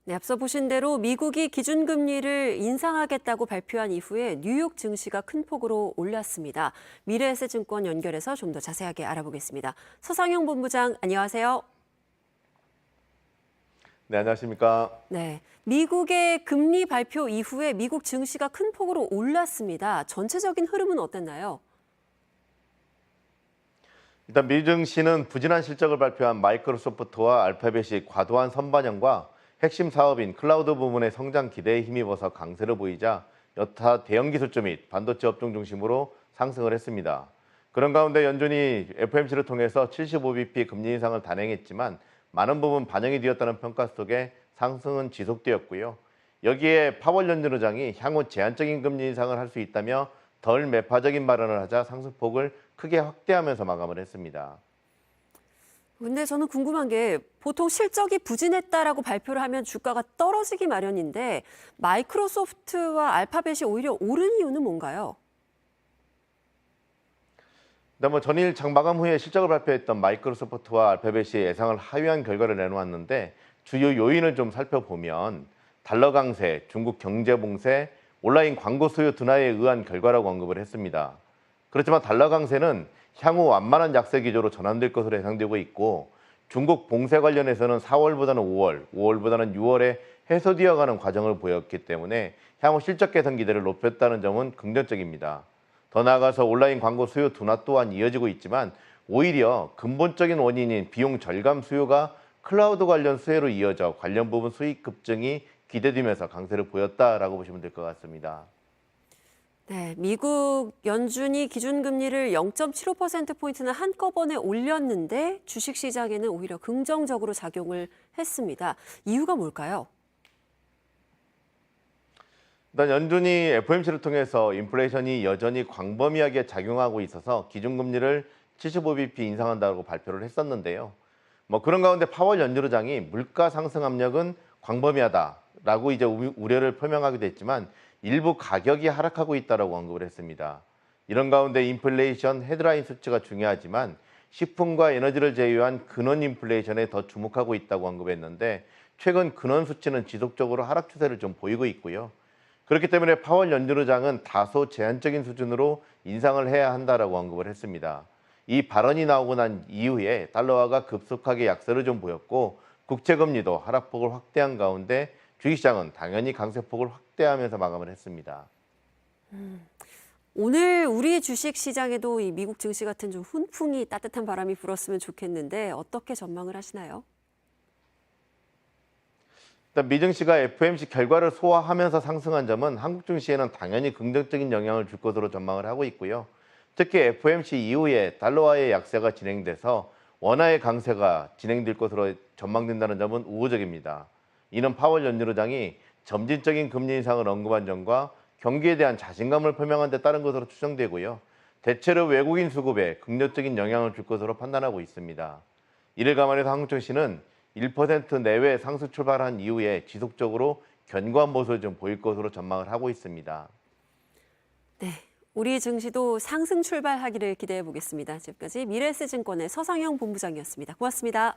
네, 앞서 보신 대로 미국이 기준금리를 인상하겠다고 발표한 이후에 뉴욕 증시가 큰 폭으로 올랐습니다. 미래에셋증권 연결해서 좀 더 자세하게 알아보겠습니다. 서상용 본부장, 안녕하세요. 네, 안녕하십니까. 네, 미국의 금리 발표 이후에 미국 증시가 큰 폭으로 올랐습니다. 전체적인 흐름은 어땠나요? 일단 미증시는 부진한 실적을 발표한 마이크로소프트와 알파벳이 과도한 선반영과 핵심 사업인 클라우드 부문의 성장 기대에 힘입어서 강세를 보이자 여타 대형 기술주 및 반도체 업종 중심으로 상승을 했습니다. 그런 가운데 연준이 FOMC를 통해서 75bp 금리 인상을 단행했지만 많은 부분 반영이 되었다는 평가 속에 상승은 지속되었고요. 여기에 파월 연준 의장이 향후 제한적인 금리 인상을 할 수 있다며 덜 매파적인 발언을 하자 상승폭을 크게 확대하면서 마감을 했습니다. 근데 저는 궁금한 게 보통 실적이 부진했다라고 발표를 하면 주가가 떨어지기 마련인데 마이크로소프트와 알파벳이 오히려 오른 이유는 뭔가요? 그다음 전일 장마감 후에 실적을 발표했던 마이크로소프트와 알파벳이 예상을 하회한 결과를 내놓았는데 주요 요인을 좀 살펴보면 달러 강세, 중국 경제 봉쇄, 온라인 광고 수요 둔화에 의한 결과라고 언급을 했습니다. 그렇지만 달러 강세는 향후 완만한 약세 기조로 전환될 것으로 예상되고 있고 중국 봉쇄 관련해서는 4월보다는 5월, 5월보다는 6월에 해소되어가는 과정을 보였기 때문에 향후 실적 개선 기대를 높였다는 점은 긍정적입니다. 더 나아가서 온라인 광고 수요 둔화 또한 이어지고 있지만 오히려 근본적인 원인인 비용 절감 수요가 클라우드 관련 수혜로 이어져 관련 부분 수익 급증이 기대되면서 강세를 보였다라고 보시면 될 것 같습니다. 네, 미국 연준이 기준금리를 0.75%포인트나 한꺼번에 올렸는데 주식시장에는 오히려 긍정적으로 작용을 했습니다. 이유가 뭘까요? 일단 연준이 FOMC를 통해서 인플레이션이 여전히 광범위하게 작용하고 있어서 기준금리를 75bp 인상한다고 발표를 했었는데요. 그런 가운데 파월 연준의장이 물가 상승 압력은 광범위하다라고 이제 우려를 표명하기도 했지만 일부 가격이 하락하고 있다라고 언급을 했습니다. 이런 가운데 인플레이션 헤드라인 수치가 중요하지만 식품과 에너지를 제외한 근원 인플레이션에 더 주목하고 있다고 언급했는데 최근 근원 수치는 지속적으로 하락 추세를 좀 보이고 있고요. 그렇기 때문에 파월 연준 의장은 다소 제한적인 수준으로 인상을 해야 한다라고 언급을 했습니다. 이 발언이 나오고 난 이후에 달러화가 급속하게 약세를 좀 보였고 국채금리도 하락폭을 확대한 가운데 주식시장은 당연히 강세폭을 확대하면서 마감을 했습니다. 오늘 우리 주식시장에도 이 미국 증시 같은 좀 훈풍이 따뜻한 바람이 불었으면 좋겠는데 어떻게 전망을 하시나요? 일단 미증시가 FOMC 결과를 소화하면서 상승한 점은 한국 증시에는 당연히 긍정적인 영향을 줄 것으로 전망을 하고 있고요. 특히 FOMC 이후에 달러화의 약세가 진행돼서 원화의 강세가 진행될 것으로 전망된다는 점은 우호적입니다. 이는 파월 연준 의장이 점진적인 금리 인상을 언급한 점과 경기에 대한 자신감을 표명한 데 따른 것으로 추정되고요. 대체로 외국인 수급에 긍정적인 영향을 줄 것으로 판단하고 있습니다. 이를 감안해서 한국 증시는 1% 내외 상승 출발한 이후에 지속적으로 견고한 모습을 좀 보일 것으로 전망을 하고 있습니다. 네, 우리 증시도 상승 출발하기를 기대해 보겠습니다. 지금까지 미래에셋증권의 서상영 본부장이었습니다. 고맙습니다.